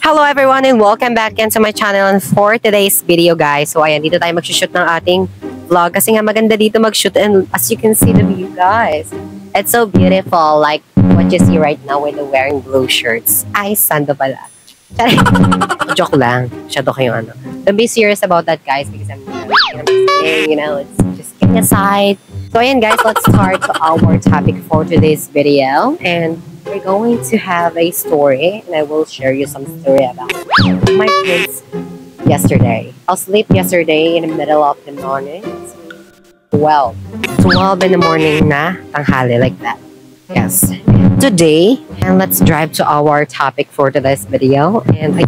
Hello everyone and welcome back again to my channel and for today's video guys. So ayan, dito tayo mag-shoot ng ating vlog kasi nga maganda dito mag-shoot and as you can see the view guys. It's so beautiful like what you see right now with the wearing blue shirts. Ay, sando pala. Joke lang. Shadow kayo ano. Don't be serious about that guys because I'm you know, it's just kidding aside. So ayan guys, let's start our topic for today's video and we're going to have a story and I will share you some story about my kids yesterday. I'll sleep yesterday in the middle of the morning. 12 in the morning na tanghali like that. Yes. Today, and let's drive to our topic for today's video. And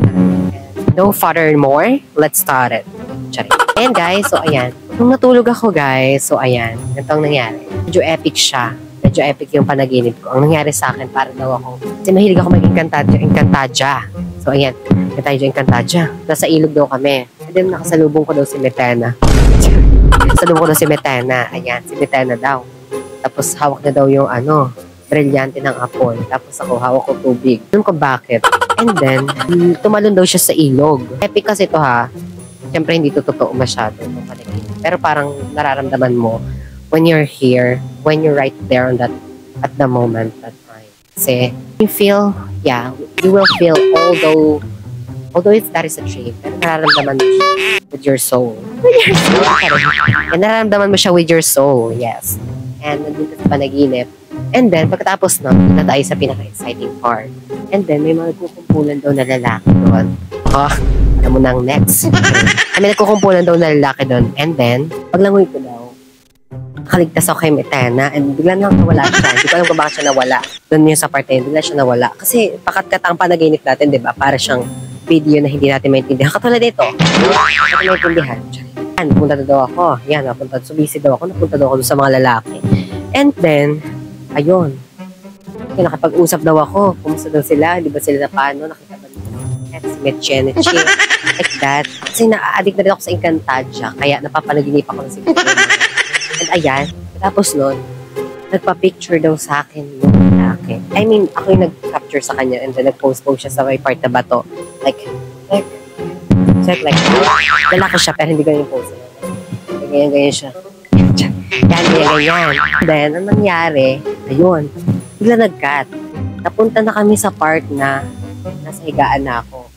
no furthermore, let's start it. And guys, so ayan. Nung natulog ako guys, so ayan. Ganito ang nangyari. Medyo epic siya. Medyo epic yung panaginip ko. Ang nangyari sa akin, para daw ako, kasi mahilig ako maging Encantadia. So ayan, Encantadia. Nasa ilog daw kami. And then nakasalubong ko daw si Metena. Salubong ko daw si Metena. Ayan, si Metena daw. Tapos hawak na daw yung brilyante ng apoy. Tapos ako, hawak ko tubig. Alam ko bakit. And then, tumalon daw siya sa ilog. Epic kasi ito ha. Siyempre hindi ito totoo masyado. Pero parang nararamdaman mo when you're here, when you're right there on that, at the moment, that time. Kasi, you feel, yeah, you will feel although that is a dream, pero nararamdaman mo siya with your soul. With your soul. And nararamdaman mo siya with your soul, yes. And nandun ka sa panaginip. And then, pagkatapos na tayo sa pinaka-exciting part. And then, may mga nagkukumpulan daw na lalaki doon. Alam mo na ang next. May nagkukumpulan daw na lalaki doon. And then, paglangoy ko daw, nakaligtas ako kay Metena and bigla nang nawala siya. Hindi ko alam kung bakit siya nawala. Doon yung sa part na yun, bigla siya nawala. Kasi pakat-kat ang panaginip natin, di ba? Para siyang video na hindi natin maintindihan. Katulad dito, hindi natin maintindihan. Yan, napunta daw ako. Yan, napunta. So busy daw ako. Napunta daw ako sa mga lalaki. And then, ayun. Nakapag-usap daw ako. Kumusta daw sila? Di ba sila na paano? Nakita ba nila? Metchenechi. Like that. Kasi na-addict na rin ako sa Encantadia. Kaya napapanaginip ako ng siguro. And ayan, tapos nun, nagpa-picture daw sa akin yung lalaki. I mean, ako yung nag-capture sa kanya and then nag-post siya sa may part na bato. Like, lalaki siya pero hindi ganyan yung post. Ganyan siya. Ganyan. Then, ang nangyari, ayun, bigla nag-cut. Napunta na kami sa part na nasa higaan na ako.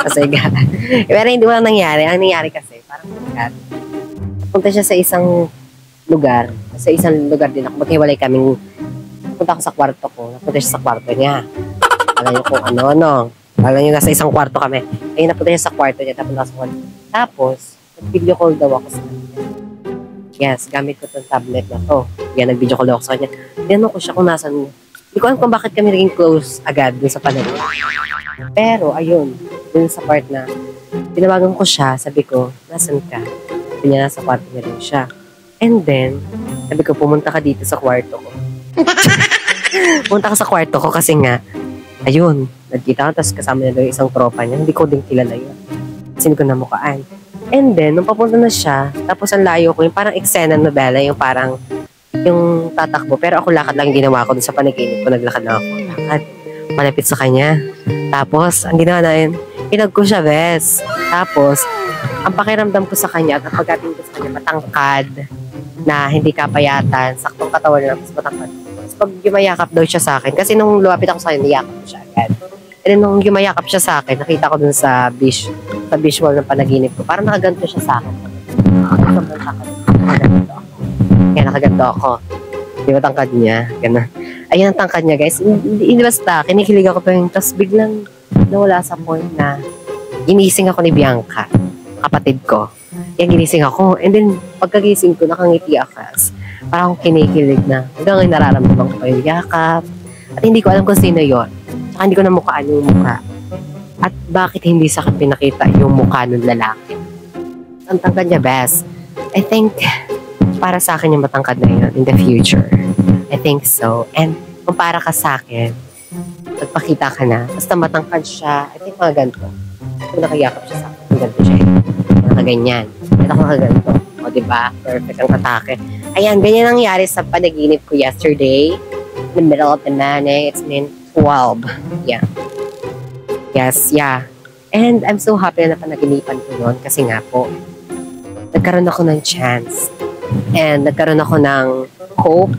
Nasa higaan. Pero hindi walang nangyari. Ang nangyari kasi, parang nag-cut. Punta siya sa isang lugar. Sa isang lugar din ako. Maghiwalay kaming punta ako sa kwarto ko. Napunta siya sa kwarto niya. Alam niyo kung ano. Alam niyo nasa isang kwarto kami. Ayun, napunta siya sa kwarto niya. Tapos, nag-video call daw ako sa kanya. Yes, gamit ko itong tablet na to. Yan, nag-video call daw ako sa kanya. Tinanong ko siya kung nasan. Hindi ko alam kung bakit kami naging close agad dun sa panahon. Pero, ayun. Dun sa part na tinawagan ko siya. Sabi ko, nasan ka? Niya nasa kwarto niya rin siya. And then, sabi ko, pumunta ka dito sa kwarto ko. Pumunta ka sa kwarto ko kasi nga, ayun, nagkita ko, tapos kasama niya doon isang tropa niya. Hindi ko din kilala yun. Kasi hindi ko namukaan. And then, nung papunta na siya, tapos ang layo ko, yung parang eksena novela, yung parang, yung tatakbo. Pero ako lakad lang yung ginawa ko doon sa panaginip ko. Naglakad lang ako. Lakad. Malapit sa kanya. Tapos, ang ginawa na yun, inag ko siya, bes. Tapos, ang pakiramdam ko sa kanya at ang pagdating ko sa kanya, matangkad na hindi kapayatan, saktong katawan niya, mas matangkad. Tapos pag yumayakap daw siya sa akin, kasi nung lumapit ako sa kanya, niyakap ko siya agad. And then nung yumayakap siya sa akin, nakita ko dun sa visual ng panaginip ko, parang nakaganto siya sa akin. Nakaganto ako. Kaya nakaganto ako. Di ba tangkad niya? Ganun. Ayun ang tangkad niya, guys. Hindi basta, kinikilig ako pa yung, tapos biglang nawala sa point na ginising ako ni Bianca, kapatid ko. Kaya ginising ako. And then, pagkagising ko, nakangiti akas. Parang akong kinikilig na. Hanggang ngayon nararamdaman ko pa yung yakap. At hindi ko alam kung sino yon. Saka hindi ko namukaan yung mukha. At bakit hindi sa akin pinakita yung mukha ng lalaki? Ang tangkad niya, best. I think, para sa akin yung matangkad na yun in the future. I think so. And kung para ka sa akin, magpakita ka na, basta matangkad siya, I think mga ganito. Kung nakayakap siya sa akin, ganito siya. Nakaganyan. Ito ako nakaganito. O, diba? Perfect ang atake. Ayan, ganyan ang nangyari sa panaginip ko yesterday. In the middle of the night, it's been 12. Yeah. Yes, yeah. And I'm so happy na napanaginipan ko yun kasi nga po, nagkaroon ako ng chance and nagkaroon ako ng hope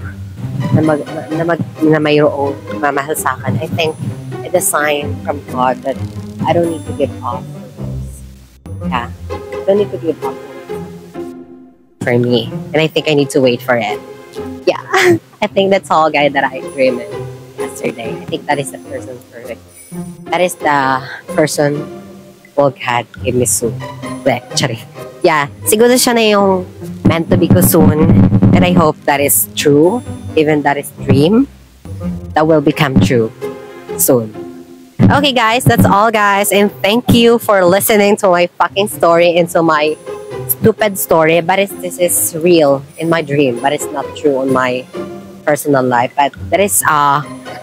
na mayroong mamahal sa akin. I think it's a sign from God that I don't need to give up. Yeah, I don't need to give up for me. And I think I need to wait for it. Yeah, I think that's all, guys, that I dreamed yesterday. I think that is the person perfect. That is the person who God gave me soon. Actually, yeah, siguro siya na yung meant to be ko soon. And I hope that is true. Even that is dream that will become true soon. Okay, guys, that's all, guys. And thank you for listening to my fucking story and to my stupid story. But this is real in my dream. But it's not true in my personal life. But that is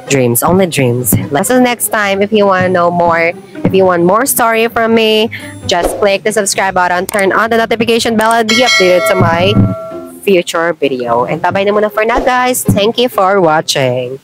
dreams, only dreams. So next time, if you want to know more, if you want more story from me, just click the subscribe button, turn on the notification bell, and be updated to my future video. And bye-bye na muna for now, guys. Thank you for watching.